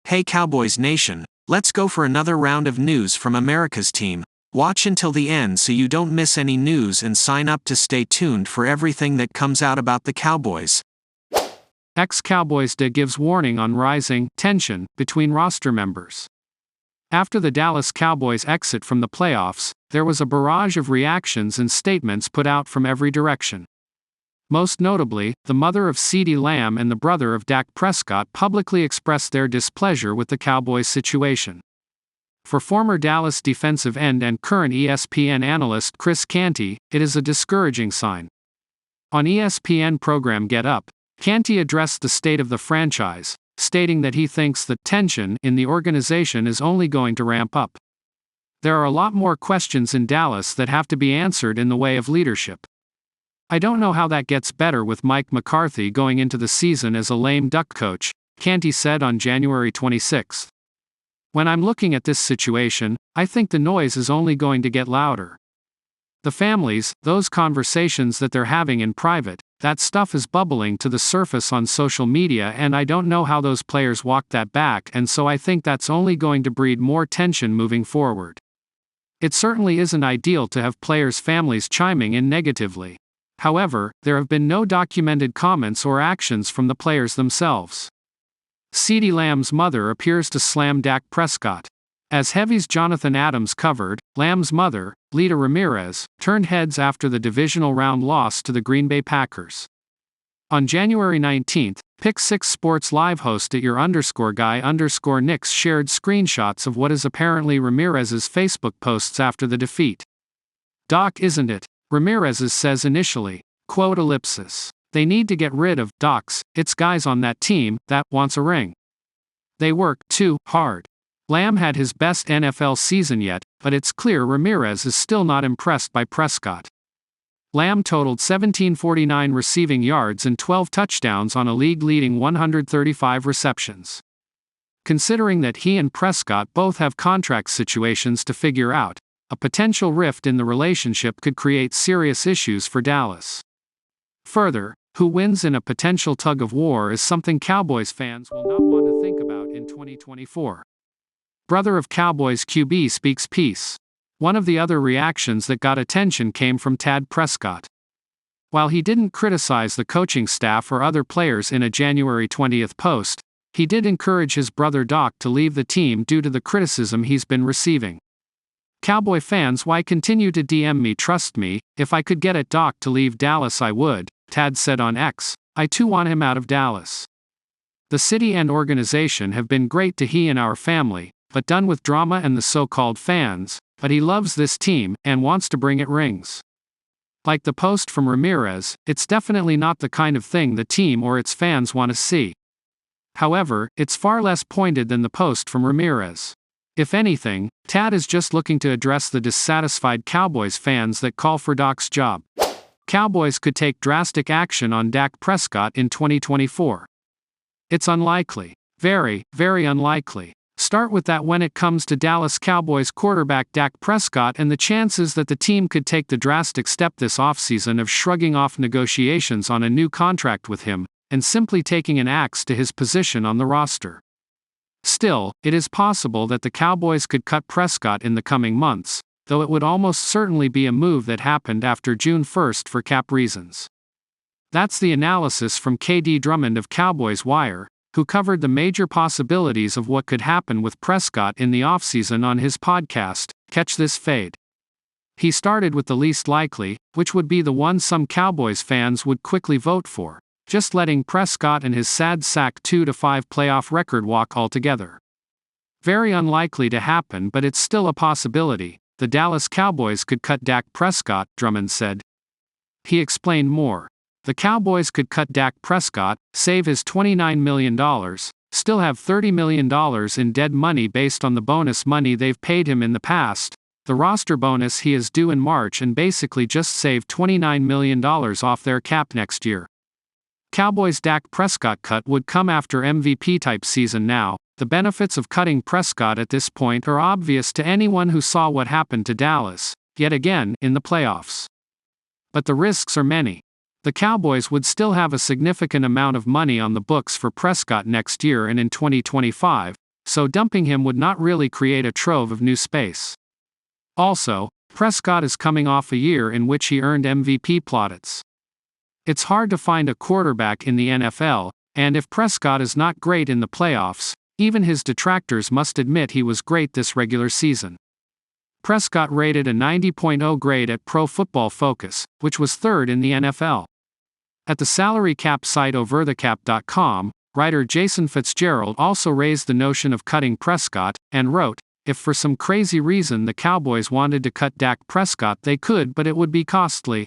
Hey Cowboys Nation, let's go for another round of news from America's team. Watch until the end so you don't miss any news and sign up to stay tuned for everything that comes out about the Cowboys. Ex-Cowboys DA gives warning on rising tension between roster members. After the Dallas Cowboys' exit from the playoffs, there was a barrage of reactions and statements put out from every direction. Most notably, the mother of CeeDee Lamb and the brother of Dak Prescott publicly expressed their displeasure with the Cowboys' situation. For former Dallas defensive end and current ESPN analyst Chris Canty, it is a discouraging sign. On ESPN program Get Up, Canty addressed the state of the franchise, stating that he thinks the tension in the organization is only going to ramp up. There are a lot more questions in Dallas that have to be answered in the way of leadership. I don't know how that gets better with Mike McCarthy going into the season as a lame duck coach, Canty said on January 26. When I'm looking at this situation, I think the noise is only going to get louder. The families, those conversations that they're having in private, that stuff is bubbling to the surface on social media, and I don't know how those players walk that back, and so I think that's only going to breed more tension moving forward. It certainly isn't ideal to have players' families chiming in negatively. However, there have been no documented comments or actions from the players themselves. CeeDee Lamb's mother appears to slam Dak Prescott. As Heavy's Jonathan Adams covered, Lamb's mother, Lita Ramirez, turned heads after the divisional round loss to the Green Bay Packers. On January 19, Pick 6 Sports Live host @your_guy_Knicks shared screenshots of what is apparently Ramirez's Facebook posts after the defeat. "Doc, isn't it?" Ramirez says initially, quote, "They need to get rid of docs. It's guys on that team that wants a ring. They work too hard." Lamb had his best NFL season yet, but it's clear Ramirez is still not impressed by Prescott. Lamb totaled 1,749 receiving yards and 12 touchdowns on a league-leading 135 receptions. Considering that he and Prescott both have contract situations to figure out, a potential rift in the relationship could create serious issues for Dallas. Further, who wins in a potential tug-of-war is something Cowboys fans will not want to think about in 2024. Brother of Cowboys QB speaks peace. One of the other reactions that got attention came from Dak Prescott. While he didn't criticize the coaching staff or other players in a January 20th post, he did encourage his brother Doc to leave the team due to the criticism he's been receiving. "Cowboy fans, why continue to DM me? Trust me, if I could get at Doc to leave Dallas I would," Tad said on X. "I too want him out of Dallas. The city and organization have been great to he and our family, but done with drama and the so-called fans, but he loves this team and wants to bring it rings." Like the post from Ramirez, it's definitely not the kind of thing the team or its fans want to see. However, it's far less pointed than the post from Ramirez. If anything, Tad is just looking to address the dissatisfied Cowboys fans that call for Doc's job. Cowboys could take drastic action on Dak Prescott in 2024. It's unlikely. Very, very unlikely. Start with that when it comes to Dallas Cowboys quarterback Dak Prescott and the chances that the team could take the drastic step this offseason of shrugging off negotiations on a new contract with him, and simply taking an axe to his position on the roster. Still, it is possible that the Cowboys could cut Prescott in the coming months, though it would almost certainly be a move that happened after June 1st for cap reasons. That's the analysis from KD Drummond of Cowboys Wire, who covered the major possibilities of what could happen with Prescott in the offseason on his podcast, Catch This Fade. He started with the least likely, which would be the one some Cowboys fans would quickly vote for, just letting Prescott and his sad sack 2-5 playoff record walk altogether. Very unlikely to happen, but it's still a possibility. The Dallas Cowboys could cut Dak Prescott, Drummond said. He explained more. The Cowboys could cut Dak Prescott, save his $29 million, still have $30 million in dead money based on the bonus money they've paid him in the past, the roster bonus he is due in March, and basically just save $29 million off their cap next year. Cowboys' Dak Prescott cut would come after MVP-type season now. The benefits of cutting Prescott at this point are obvious to anyone who saw what happened to Dallas, yet again, in the playoffs. But the risks are many. The Cowboys would still have a significant amount of money on the books for Prescott next year and in 2025, so dumping him would not really create a trove of new space. Also, Prescott is coming off a year in which he earned MVP plaudits. It's hard to find a quarterback in the NFL, and if Prescott is not great in the playoffs, even his detractors must admit he was great this regular season. Prescott rated a 90.0 grade at Pro Football Focus, which was third in the NFL. At the salary cap site overthecap.com, writer Jason Fitzgerald also raised the notion of cutting Prescott, and wrote, "If for some crazy reason the Cowboys wanted to cut Dak Prescott, they could, but it would be costly.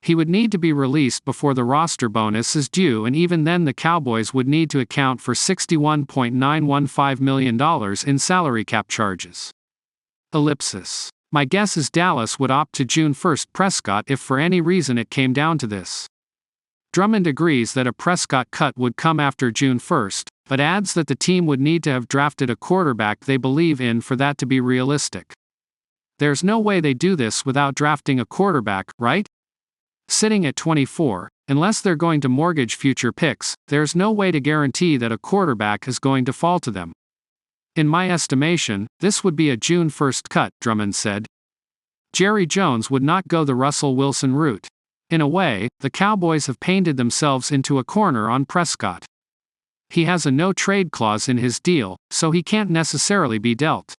He would need to be released before the roster bonus is due, and even then the Cowboys would need to account for $61.915 million in salary cap charges." Ellipsis. My guess is Dallas would opt to June 1 Prescott if for any reason it came down to this. Drummond agrees that a Prescott cut would come after June 1, but adds that the team would need to have drafted a quarterback they believe in for that to be realistic. There's no way they do this without drafting a quarterback, right? Sitting at 24, unless they're going to mortgage future picks, there's no way to guarantee that a quarterback is going to fall to them. In my estimation, this would be a June 1 cut, Drummond said. Jerry Jones would not go the Russell Wilson route. In a way, the Cowboys have painted themselves into a corner on Prescott. He has a no-trade clause in his deal, so he can't necessarily be dealt.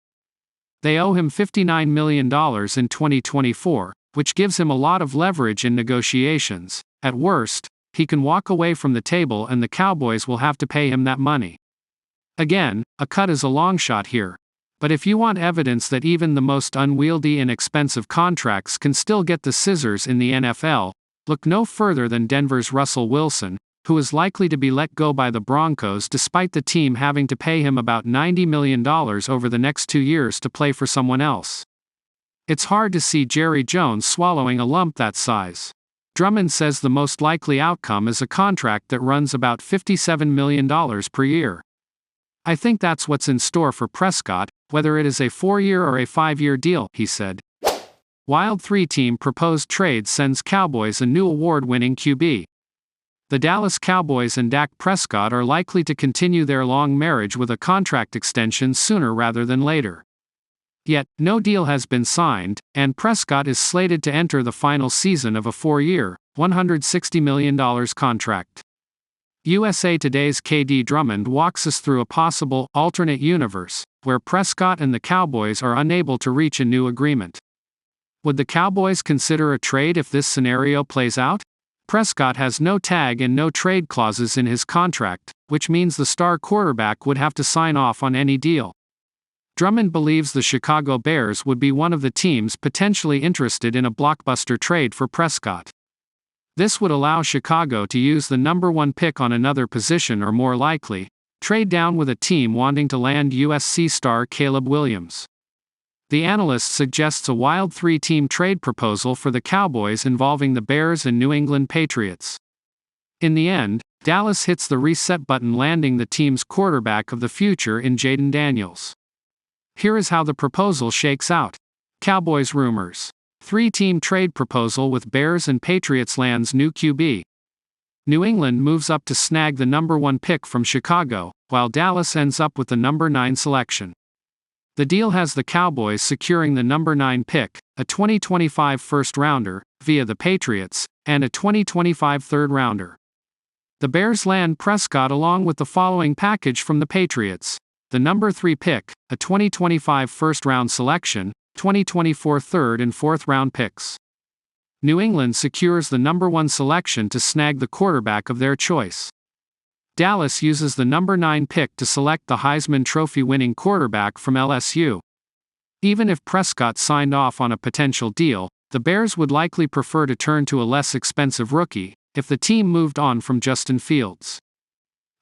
They owe him $59 million in 2024, which gives him a lot of leverage in negotiations. At worst, he can walk away from the table and the Cowboys will have to pay him that money. Again, a cut is a long shot here. But if you want evidence that even the most unwieldy and expensive contracts can still get the scissors in the NFL, look no further than Denver's Russell Wilson, who is likely to be let go by the Broncos despite the team having to pay him about $90 million over the next 2 years to play for someone else. It's hard to see Jerry Jones swallowing a lump that size. Drummond says the most likely outcome is a contract that runs about $57 million per year. I think that's what's in store for Prescott, whether it is a 4-year or a 5-year deal, he said. Wild 3-team proposed trade sends Cowboys a new award-winning QB. The Dallas Cowboys and Dak Prescott are likely to continue their long marriage with a contract extension sooner rather than later. Yet, no deal has been signed, and Prescott is slated to enter the final season of a 4-year, $160 million contract. USA Today's KD Drummond walks us through a possible, alternate universe, where Prescott and the Cowboys are unable to reach a new agreement. Would the Cowboys consider a trade if this scenario plays out? Prescott has no tag and no trade clauses in his contract, which means the star quarterback would have to sign off on any deal. Drummond believes the Chicago Bears would be one of the teams potentially interested in a blockbuster trade for Prescott. This would allow Chicago to use the number 1 pick on another position, or more likely, trade down with a team wanting to land USC star Caleb Williams. The analyst suggests a wild 3-team trade proposal for the Cowboys involving the Bears and New England Patriots. In the end, Dallas hits the reset button, landing the team's quarterback of the future in Jayden Daniels. Here is how the proposal shakes out. Cowboys rumors. 3-team trade proposal with Bears and Patriots lands new QB. New England moves up to snag the number 1 pick from Chicago, while Dallas ends up with the number 9 selection. The deal has the Cowboys securing the number 9 pick, a 2025 first-rounder, via the Patriots, and a 2025 third-rounder. The Bears land Prescott along with the following package from the Patriots: the number 3 pick, a 2025 first-round selection, 2024 third and fourth-round picks. New England secures the number 1 selection to snag the quarterback of their choice. Dallas uses the number 9 pick to select the Heisman Trophy-winning quarterback from LSU. Even if Prescott signed off on a potential deal, the Bears would likely prefer to turn to a less expensive rookie, if the team moved on from Justin Fields.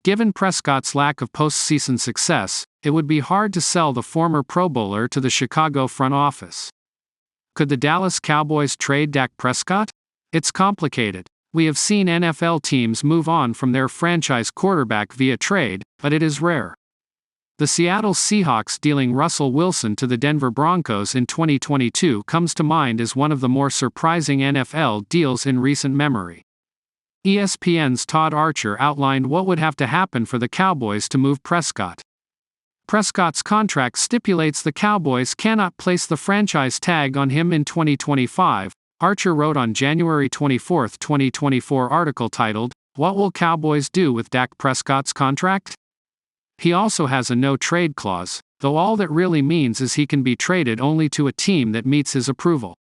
Given Prescott's lack of postseason success, it would be hard to sell the former Pro Bowler to the Chicago front office. Could the Dallas Cowboys trade Dak Prescott? It's complicated. We have seen NFL teams move on from their franchise quarterback via trade, but it is rare. The Seattle Seahawks dealing Russell Wilson to the Denver Broncos in 2022 comes to mind as one of the more surprising NFL deals in recent memory. ESPN's Todd Archer outlined what would have to happen for the Cowboys to move Prescott. Prescott's contract stipulates the Cowboys cannot place the franchise tag on him in 2025, Archer wrote on January 24, 2024 article titled, "What Will Cowboys Do with Dak Prescott's Contract?" He also has a no-trade clause, though all that really means is he can be traded only to a team that meets his approval.